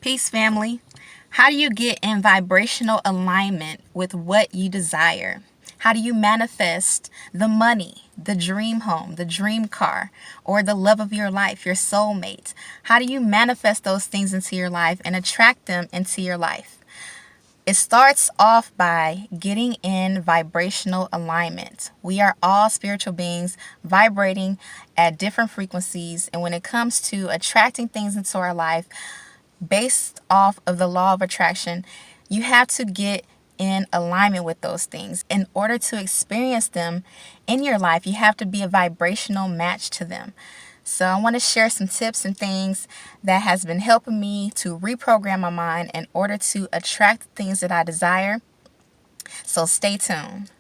Peace, family. How do you get in vibrational alignment with what you desire? How do you manifest the money, the dream home, the dream car, or the love of your life, your soulmate? How do you manifest those things into your life and attract them into your life? It starts off by getting in vibrational alignment. We are all spiritual beings vibrating at different frequencies, and when it comes to attracting things into our life, based off of the law of attraction, you have to get in alignment with those things. In order to experience them in your life, you have to be a vibrational match to them. So I want to share some tips and things that has been helping me to reprogram my mind in order to attract the things that I desire. So stay tuned.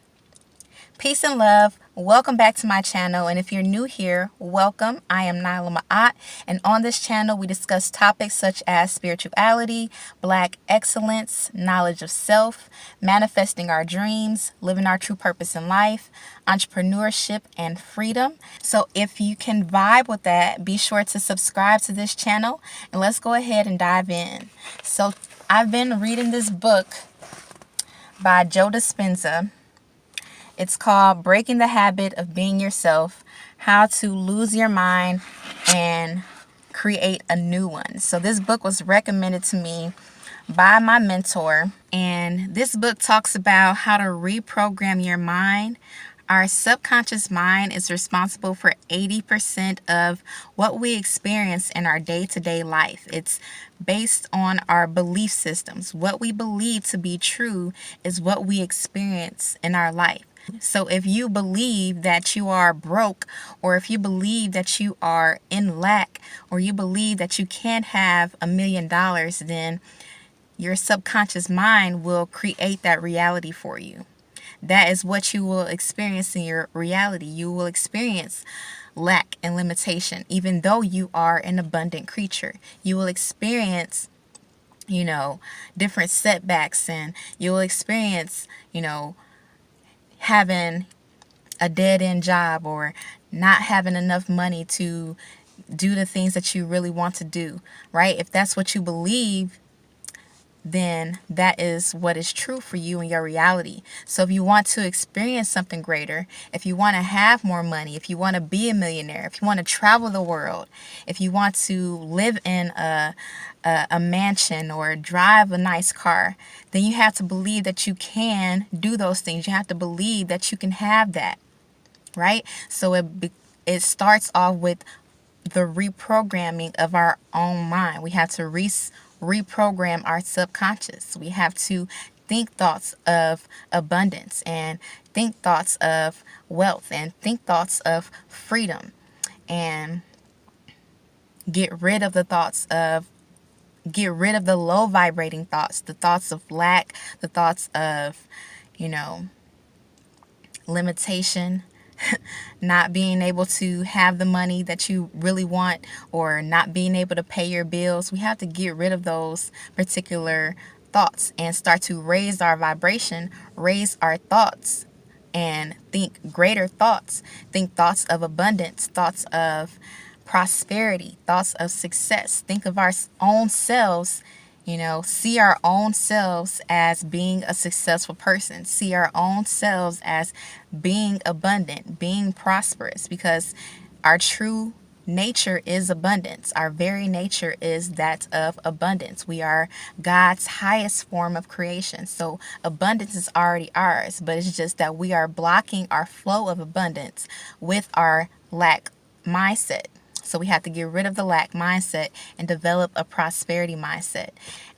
Peace and love. Welcome back to my channel, and if you're new here, welcome. I am Naila, and on this channel we discuss topics such as spirituality, black excellence, knowledge of self, manifesting our dreams, living our true purpose in life, entrepreneurship, and freedom. So if you can vibe with that, be sure to subscribe to this channel, and let's go ahead and dive in. So I've been reading this book by Joe Dispenza. It's called Breaking the Habit of Being Yourself, How to Lose Your Mind and Create a New One. So this book was recommended to me by my mentor, and this book talks about how to reprogram your mind. Our subconscious mind is responsible for 80% of what we experience in our day-to-day life. It's based on our belief systems. What we believe to be true is what we experience in our life. So if you believe that you are broke, or if you believe that you are in lack, or you believe that you can't have $1 million, then your subconscious mind will create that reality for you. That is what you will experience in your reality. You will experience lack and limitation, even though you are an abundant creature. You will experience, different setbacks, and you will experience, having a dead-end job, or not having enough money to do the things that you really want to do, right? If that's what you believe, then that is what is true for you in your reality. So if you want to experience something greater, if you want to have more money, if you want to be a millionaire, if you want to travel the world, if you want to live in a mansion or drive a nice car, then you have to believe that you can do those things. You have to believe that you can have that, right? So it starts off with the reprogramming of our own mind. We have to reprogram our subconscious. We have to think thoughts of abundance, and think thoughts of wealth, and think thoughts of freedom, and get rid of the low vibrating thoughts, the thoughts of lack, the thoughts of, limitation, not being able to have the money that you really want, or not being able to pay your bills. We have to get rid of those particular thoughts and start to raise our vibration, raise our thoughts, and think greater thoughts. Think thoughts of abundance, thoughts of prosperity, thoughts of success. Think of our own selves, see our own selves as being a successful person. See our own selves as being abundant, being prosperous, because our true nature is abundance. Our very nature is that of abundance. We are God's highest form of creation. So abundance is already ours, but it's just that we are blocking our flow of abundance with our lack mindset. So we have to get rid of the lack mindset and develop a prosperity mindset.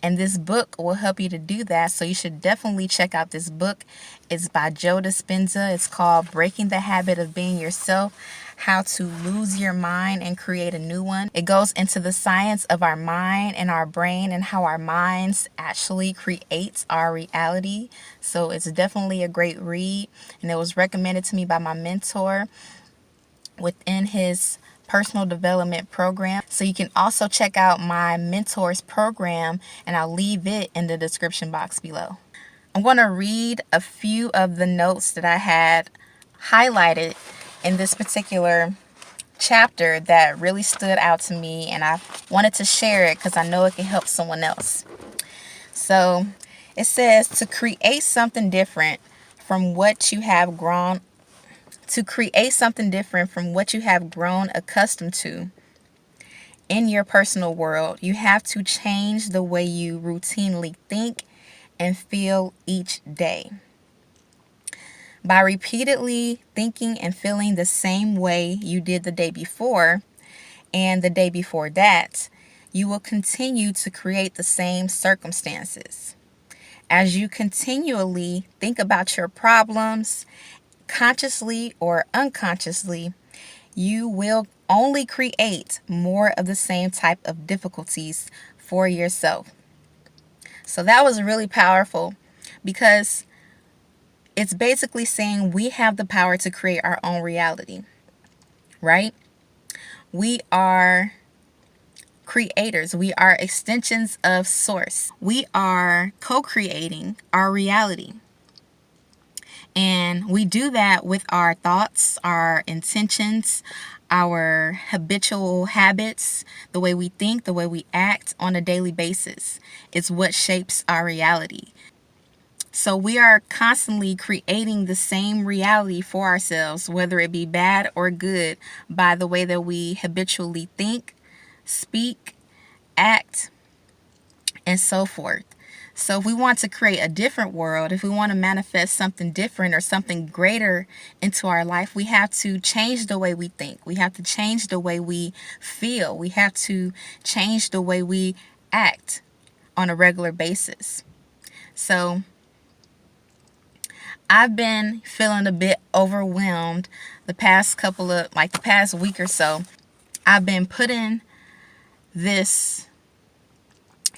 And this book will help you to do that. So you should definitely check out this book. It's by Joe Dispenza. It's called Breaking the Habit of Being Yourself, How to Lose Your Mind and Create a New One. It goes into the science of our mind and our brain, and how our minds actually creates our reality. So it's definitely a great read, and it was recommended to me by my mentor within his personal development program. So you can also check out my mentor's program, and I'll leave it in the description box below. I'm going to read a few of the notes that I had highlighted in this particular chapter that really stood out to me, and I wanted to share it because I know it can help someone else. So it says to create something different from what you have grown accustomed to in your personal world, you have to change the way you routinely think and feel each day. By repeatedly thinking and feeling the same way you did the day before and the day before that, you will continue to create the same circumstances. As you continually think about your problems, consciously or unconsciously, you will only create more of the same type of difficulties for yourself. So that was really powerful because it's basically saying we have the power to create our own reality, right? We are creators. We are extensions of source. We are co-creating our reality. And we do that with our thoughts, our intentions, our habitual habits, the way we think, the way we act on a daily basis. It's what shapes our reality. So we are constantly creating the same reality for ourselves, whether it be bad or good, by the way that we habitually think, speak, act, and so forth. So if we want to create a different world, if we want to manifest something different or something greater into our life, we have to change the way we think. We have to change the way we feel. We have to change the way we act on a regular basis. So I've been feeling a bit overwhelmed the past week or so. I've been putting this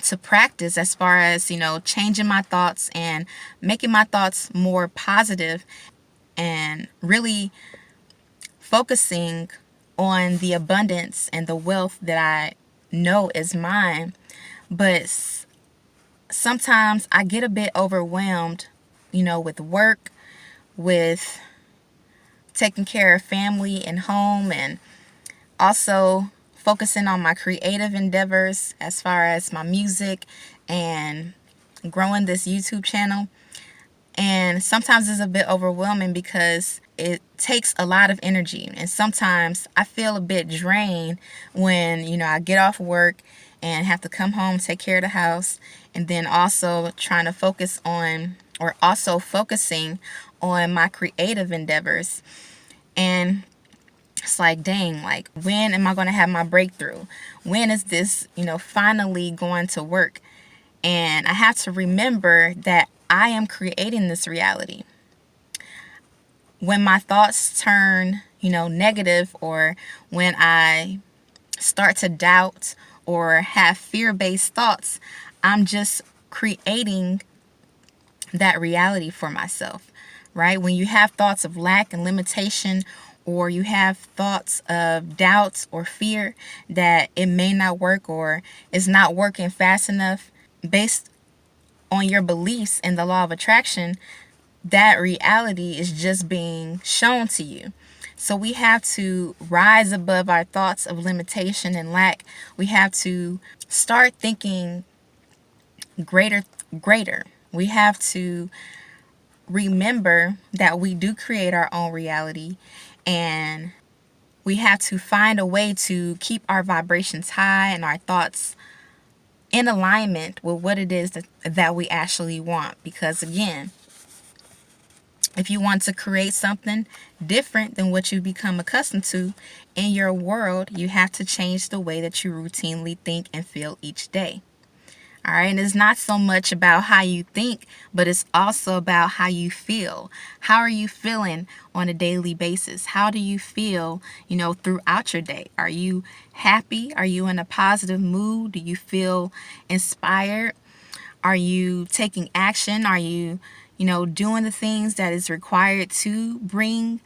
to practice as far as, changing my thoughts and making my thoughts more positive and really focusing on the abundance and the wealth that I know is mine. But sometimes I get a bit overwhelmed, with work, with taking care of family and home, and also focusing on my creative endeavors as far as my music and growing this YouTube channel. And sometimes it's a bit overwhelming because it takes a lot of energy. And sometimes I feel a bit drained when, I get off work and have to come home, take care of the house, and then also focusing on my creative endeavors. And it's like, dang, like, when am I going to have my breakthrough? When is this, finally going to work? And I have to remember that I am creating this reality. When my thoughts turn, negative, or when I start to doubt or have fear-based thoughts, I'm just creating that reality for myself, right? When you have thoughts of lack and limitation, or you have thoughts of doubts or fear that it may not work or it's not working fast enough, based on your beliefs in the law of attraction, that reality is just being shown to you. So we have to rise above our thoughts of limitation and lack. We have to start thinking greater. We have to remember that we do create our own reality, and we have to find a way to keep our vibrations high and our thoughts in alignment with what it is that we actually want. Because again, if you want to create something different than what you become accustomed to in your world, you have to change the way that you routinely think and feel each day. All right, and it's not so much about how you think, but it's also about how you feel. How are you feeling on a daily basis? How do you feel, throughout your day? Are you happy? Are you in a positive mood? Do you feel inspired? Are you taking action? Are you, doing the things that is required to bring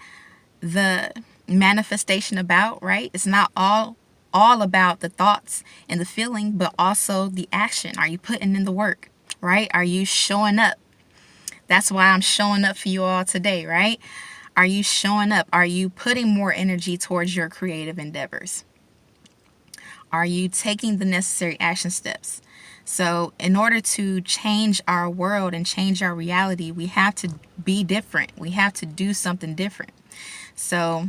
the manifestation about, right? It's not all about the thoughts and the feeling, but also the action. Are you putting in the work, right? Are you showing up? That's why I'm showing up for you all today, right? Are you showing up? Are you putting more energy towards your creative endeavors? Are you taking the necessary action steps? So, in order to change our world and change our reality, we have to be different. We have to do something different. So,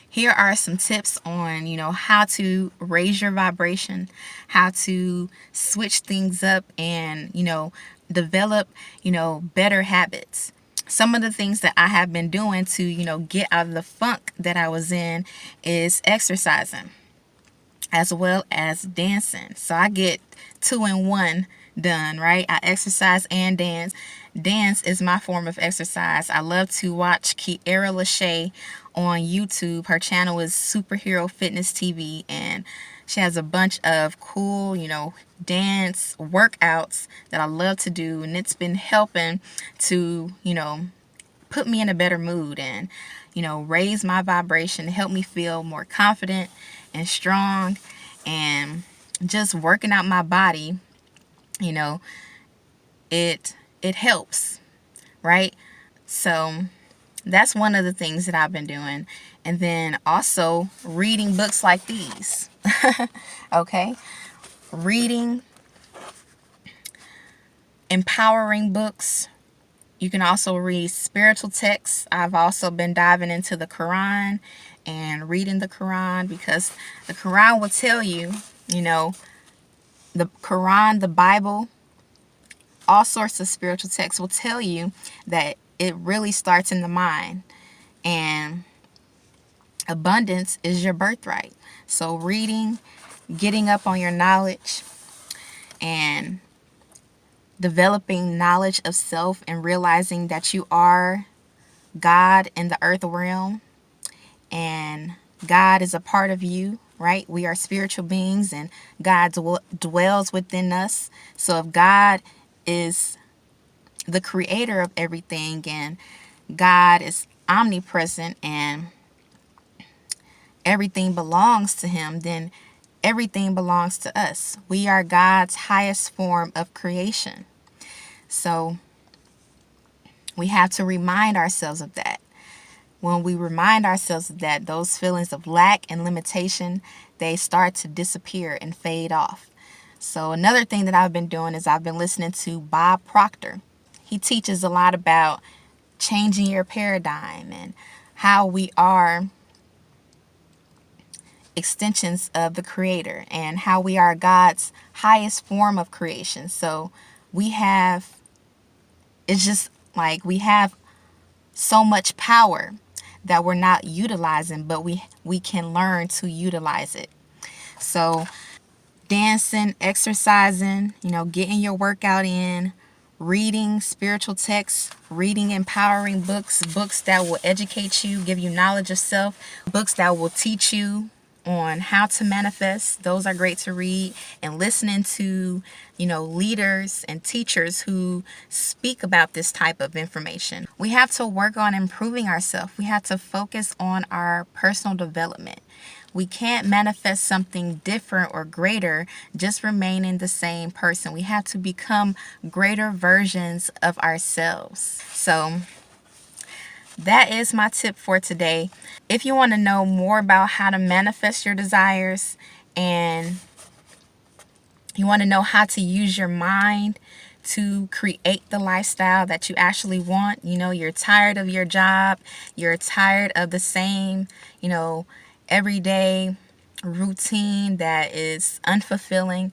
here are some tips on, how to raise your vibration, how to switch things up and, develop, better habits. Some of the things that I have been doing to, get out of the funk that I was in is exercising as well as dancing. So I get 2 in 1 done, right? I exercise and dance. Dance is my form of exercise. I love to watch Kiara Lachey on YouTube. Her channel is Superhero Fitness TV, and she has a bunch of cool, dance workouts that I love to do, and it's been helping to, put me in a better mood and, raise my vibration, help me feel more confident and strong, and just working out my body, you know, it helps, right? So that's one of the things that I've been doing. And then also reading books like these. Okay? Reading empowering books. You can also read spiritual texts. I've also been diving into the Quran and reading the Quran, because the Quran will tell you, the Quran, the Bible, all sorts of spiritual texts will tell you that it really starts in the mind, and abundance is your birthright. So reading, getting up on your knowledge, and developing knowledge of self, and realizing that you are God in the earth realm, and God is a part of you, right? We are spiritual beings, and God dwells within us. So if God is the creator of everything, and God is omnipresent, and everything belongs to him, then everything belongs to us. We are God's highest form of creation. So we have to remind ourselves of that. When we remind ourselves of that, those feelings of lack and limitation, they start to disappear and fade off. So another thing that I've been doing is I've been listening to Bob Proctor. He teaches a lot about changing your paradigm and how we are extensions of the Creator, and how we are God's highest form of creation. So it's just like we have so much power that we're not utilizing, but we can learn to utilize it. So dancing, exercising, getting your workout in, reading spiritual texts, reading empowering books that will educate you, give you knowledge of self, books that will teach you on how to manifest. Those are great to read. And listening to, leaders and teachers who speak about this type of information. We have to work on improving ourselves. We have to focus on our personal development. We can't manifest something different or greater just remaining the same person. We have to become greater versions of ourselves. So that is my tip for today. If you want to know more about how to manifest your desires, and you want to know how to use your mind to create the lifestyle that you actually want, you're tired of your job, you're tired of the same, everyday routine that is unfulfilling,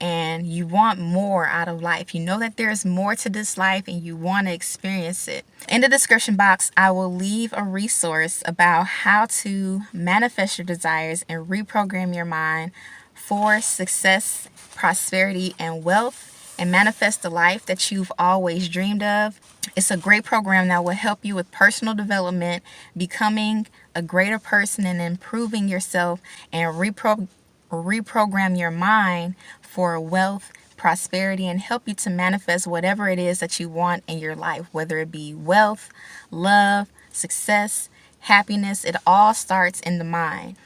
and you want more out of life. You know that there's more to this life and you want to experience it. In the description box, I will leave a resource about how to manifest your desires and reprogram your mind for success, prosperity, and wealth, and manifest the life that you've always dreamed of. It's a great program that will help you with personal development, becoming a greater person, and improving yourself, and reprogram your mind for wealth, prosperity, and help you to manifest whatever it is that you want in your life, whether it be wealth, love, success, happiness. It all starts in the mind.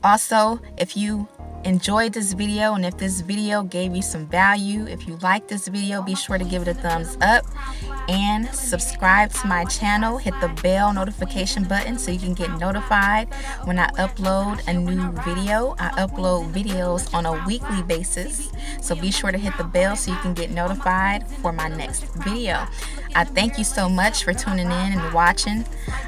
Also, if you enjoyed this video and if this video gave you some value, if you like this video, be sure to give it a thumbs up and subscribe to my channel. Hit the bell notification button so you can get notified when I upload a new video. I upload videos on a weekly basis, so be sure to hit the bell so you can get notified for my next video. I thank you so much for tuning in and watching.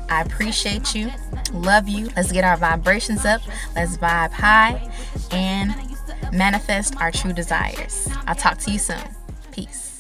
I appreciate you. Love you. Let's get our vibrations up. Let's vibe high and manifest our true desires. I'll talk to you soon. Peace.